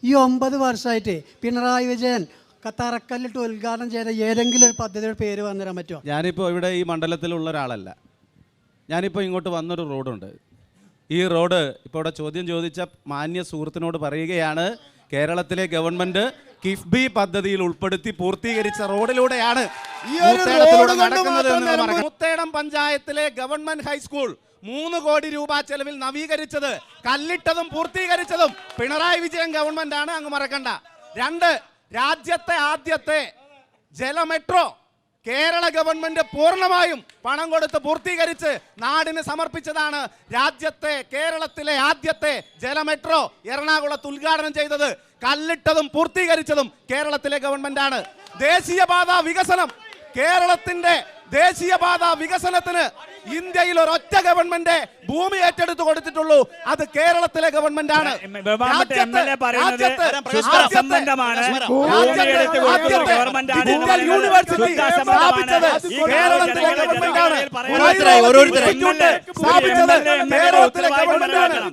ഈ 9 വർഷമായിട്ട് പിണറായി വിജയൻ തറക്കല്ലിട്ട് ഉദ്ഘാടനം ചെയ്ത ഏതെങ്കിലും ഒരു പദ്ധതിയുടെ പേര് വന്നിടാൻ പറ്റുമോ? ഞാനിപ്പോൾ ഇവിടെ ഈ മണ്ഡലത്തിലുള്ള ഒരാളല്ല. ഞാനിപ്പോൾ ഇങ്ങോട്ട് വന്നൊരു റോഡുണ്ട്. ഈ റോഡ് ഇപ്പോൾ ഇവിടെ ചോദ്യം ചോദിച്ച മാന്യ സുഹൃത്തിനോട് പറയുകയാണ്, കേരളത്തിലെ ഗവൺമെൻറ് കിഫ്ബി പദ്ധതിയിൽ ഉൾപ്പെടുത്തി പൂർത്തീകരിച്ച റോഡിലൂടെയാണ് നടക്കുന്നത്. മുത്തേടം പഞ്ചായത്തിലെ ഗവൺമെന്റ് ഹൈസ്കൂൾ 3 കോടി രൂപ ചെലവിൽ നവീകരിച്ചത്, കല്ലിട്ടതും പൂർത്തീകരിച്ചതും പിണറായി വിജയൻ ഗവൺമെന്റ് ആണ്, അങ്ങ് മറക്കണ്ട. 2, രാജ്യത്തെ ആദ്യത്തെ ജലമെട്രോ കേരള ഗവൺമെന്റ് പൂർണ്ണമായും പണം കൊടുത്ത് പൂർത്തീകരിച്ച് നാടിന് സമർപ്പിച്ചതാണ്. കേരളത്തിലെ ആദ്യത്തെ ജലമെട്രോ എറണാകുളത്ത് ഉദ്ഘാടനം ചെയ്തത്, കല്ലിട്ടതും പൂർത്തീകരിച്ചതും കേരളത്തിലെ ഗവൺമെന്റ് ആണ്. ദേശീയപാത വികസനം, കേരളത്തിന്റെ ദേശീയപാത വികസനത്തിന് ഇന്ത്യയിൽ ഒരൊറ്റ ഗവൺമെന്റ് ഭൂമി ഏറ്റെടുത്ത് കൊടുത്തിട്ടുള്ളൂ, അത് കേരളത്തിലെ ഗവൺമെന്റ് ആണ്. യൂണിവേഴ്സിറ്റി സ്ഥാപിച്ചത് കേരളത്തിലെ ഗവൺമെന്റ് ആണ്.